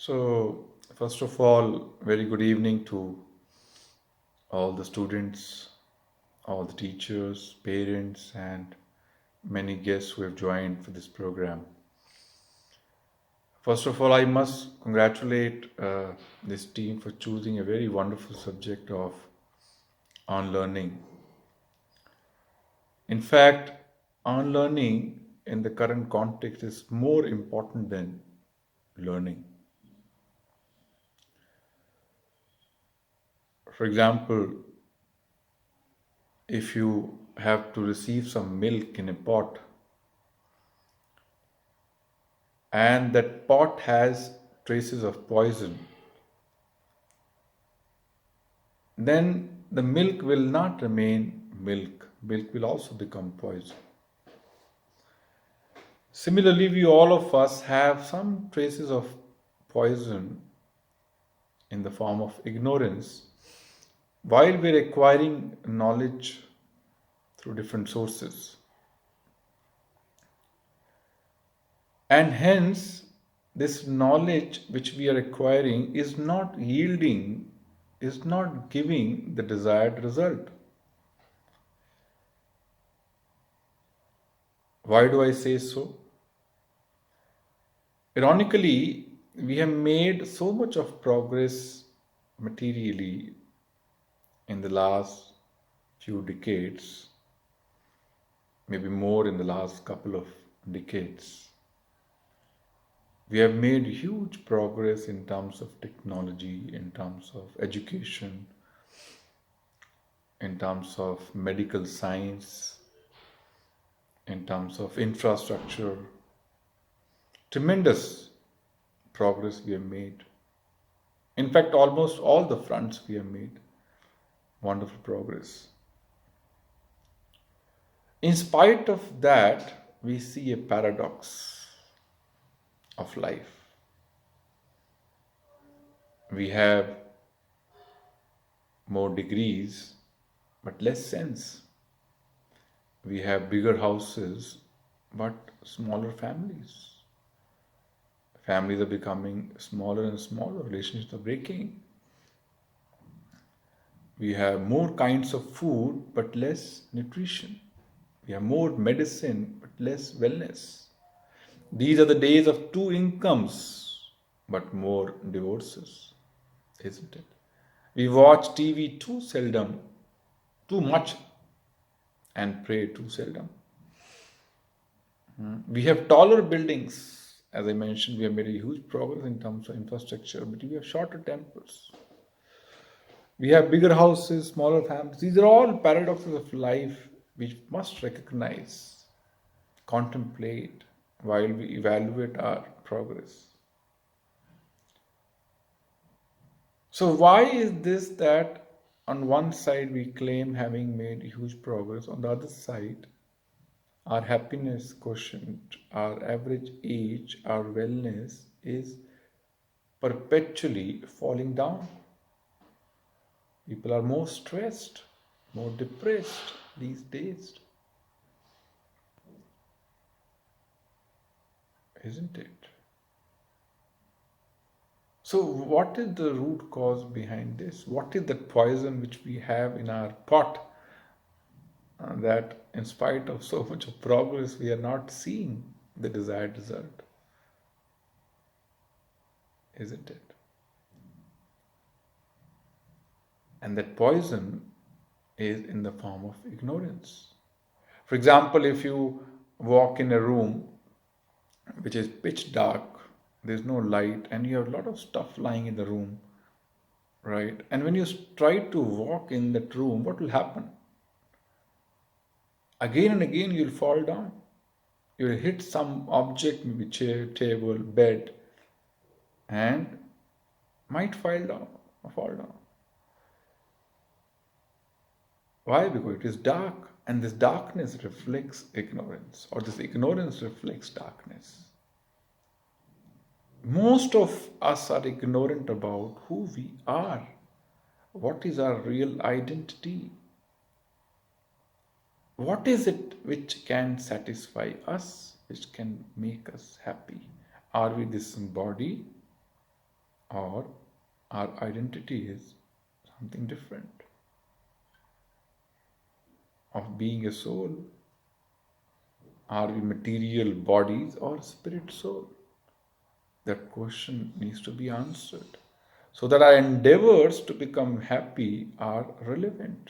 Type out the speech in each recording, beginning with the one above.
So, first of all, very good evening to all the students, all the teachers, parents, and many guests who have joined for this program. First of all, I must congratulate this team for choosing a very wonderful subject of unlearning. In fact, unlearning in the current context is more important than learning. For example, if you have to receive some milk in a pot and that pot has traces of poison, then the milk will not remain milk. Milk will also become poison. Similarly, we all of us have some traces of poison in the form of ignorance while we're acquiring knowledge through different sources. And hence, this knowledge which we are acquiring is not yielding, is not giving the desired result. Why do I say so? Ironically, we have made so much of progress materially in the last few decades, maybe more in the last couple of decades. We have made huge progress in terms of technology, in terms of education, in terms of medical science, in terms of infrastructure. Tremendous progress we have made. In fact, almost all the fronts we have made wonderful progress. In spite of that, we see a paradox of life. We have more degrees but less sense. We have bigger houses but smaller families. Families are becoming smaller and smaller, relationships are breaking. We have more kinds of food but less nutrition. We have more medicine but less wellness. These are the days of two incomes but more divorces, isn't it? We watch TV too seldom, too much, and pray too seldom. We have taller buildings. As I mentioned, we have made a huge progress in terms of infrastructure, but we have shorter tempers. We have bigger houses, smaller families. These are all paradoxes of life which we must recognize, contemplate while we evaluate our progress. So, why is this that on one side we claim having made huge progress, on the other side, our happiness quotient, our average age, our wellness is perpetually falling down? People are more stressed, more depressed these days, isn't it? So, what is the root cause behind this? What is that poison which we have in our pot that, in spite of so much of progress, we are not seeing the desired result? Isn't it? And that poison is in the form of ignorance. For example, if you walk in a room which is pitch dark, there's no light, and you have a lot of stuff lying in the room, right? And when you try to walk in that room, what will happen? Again and again, you'll fall down. You'll hit some object, maybe chair, table, bed, and might fall down. Why? Because it is dark, and this darkness reflects ignorance, or this ignorance reflects darkness. Most of us are ignorant about who we are. What is our real identity? What is it which can satisfy us, which can make us happy? Are we this body, or our identity is something different, of being a soul. Are we material bodies or spirit soul? That question needs to be answered so that our endeavors to become happy are relevant.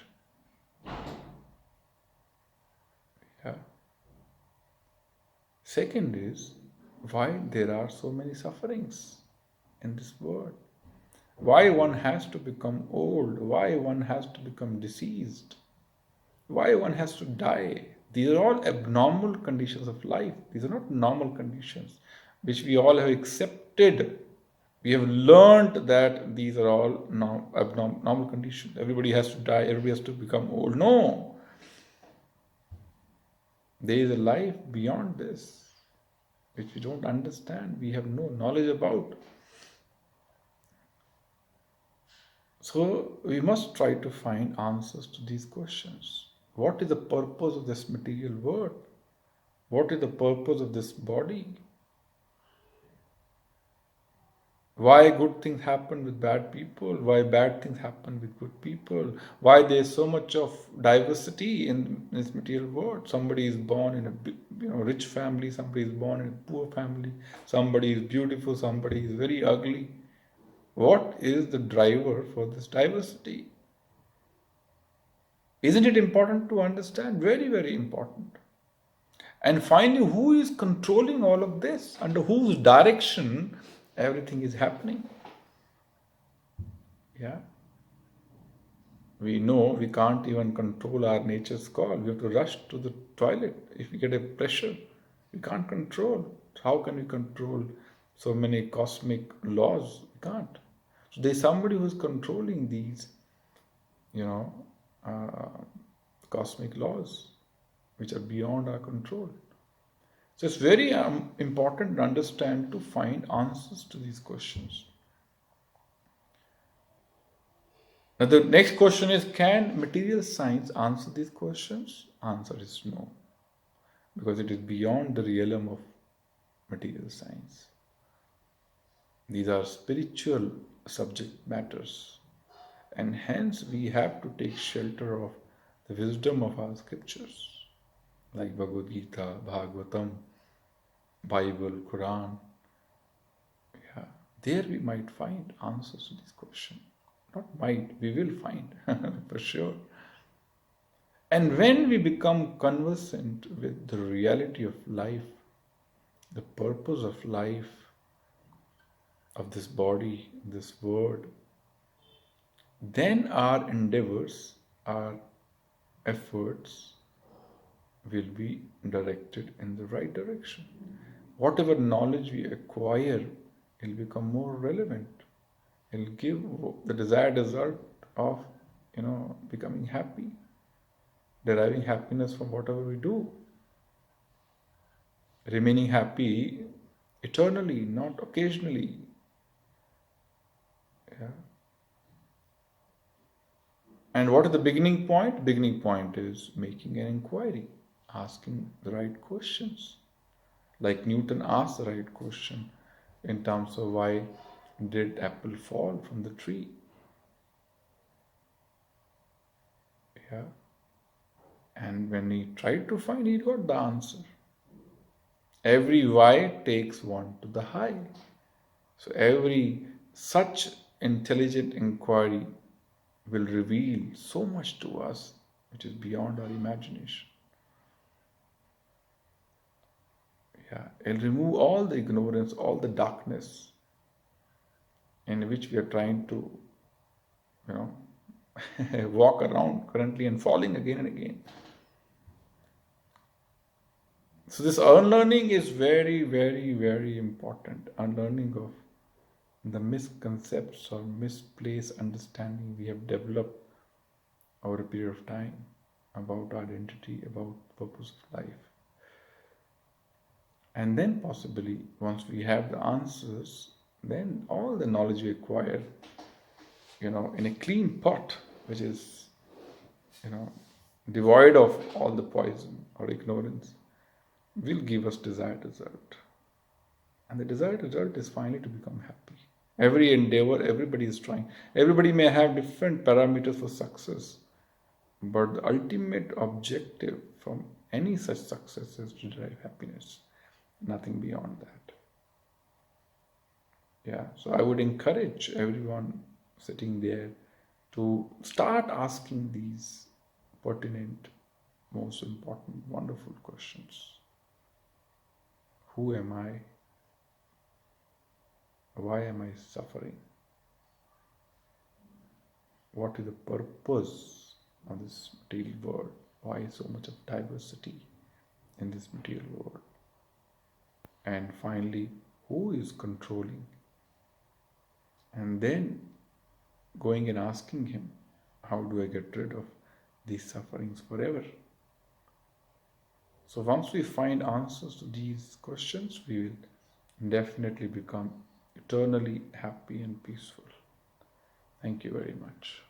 Yeah. Second is why there are so many sufferings in this world. Why one has to become old, why one has to become diseased, why one has to die. These are all abnormal conditions of life. These are not normal conditions which we all have accepted. We have learned that these are all abnormal conditions. Everybody has to die, everybody has to become old. No, there is a life beyond this which we don't understand, we have no knowledge about. So we must try to find answers to these questions. What is the purpose of this material world? What is the purpose of this body? Why good things happen with bad people? Why bad things happen with good people? Why there is so much of diversity in this material world? Somebody is born in a rich family, somebody is born in a poor family, somebody is beautiful, somebody is very ugly. What is the driver for this diversity? Isn't it important to understand? Very, very important. And finally, who is controlling all of this? Under whose direction everything is happening? Yeah. We know we can't even control our nature's call. We have to rush to the toilet. If we get a pressure, we can't control. How can we control so many cosmic laws? We can't. So there's somebody who's controlling these, cosmic laws, which are beyond our control. So it's very important to understand, to find answers to these questions. Now the next question is, can material science answer these questions? Answer is no, because it is beyond the realm of material science. These are spiritual subject matters, and hence we have to take shelter of the wisdom of our scriptures, like Bhagavad Gita, Bhagavatam, Bible, Quran. Yeah, there we might find answers to this question. Not might, we will find for sure. And when we become conversant with the reality of life, the purpose of life, of this body, this world, then our endeavors, our efforts will be directed in the right direction. Whatever knowledge we acquire will become more relevant. It will give the desired result of, becoming happy, deriving happiness from whatever we do, remaining happy eternally, not occasionally. Yeah. And what is the beginning point? Beginning point is making an inquiry, asking the right questions. Like Newton asked the right question in terms of why did apple fall from the tree? Yeah. And when he tried to find, he got the answer. Every why takes one to the high. So every such intelligent inquiry will reveal so much to us which is beyond our imagination. Yeah, it'll remove all the ignorance, all the darkness in which we are trying to, walk around currently and falling again and again. So this unlearning is very, very, very important. Unlearning of the misconceptions or misplaced understanding we have developed over a period of time about our identity, about the purpose of life. And then possibly, once we have the answers, then all the knowledge we acquire, in a clean pot, which is, devoid of all the poison or ignorance, will give us desired result. And the desired result is finally to become happy. Every endeavor, everybody is trying. Everybody may have different parameters for success, but the ultimate objective from any such success is to derive happiness, nothing beyond that. Yeah, so I would encourage everyone sitting there to start asking these pertinent, most important, wonderful questions. Who am I? Why am I suffering? What is the purpose of this material world? Why so much of diversity in this material world? And finally, who is controlling? And then going and asking him, how do I get rid of these sufferings forever? So once we find answers to these questions, we will definitely become eternally happy and peaceful. Thank you very much.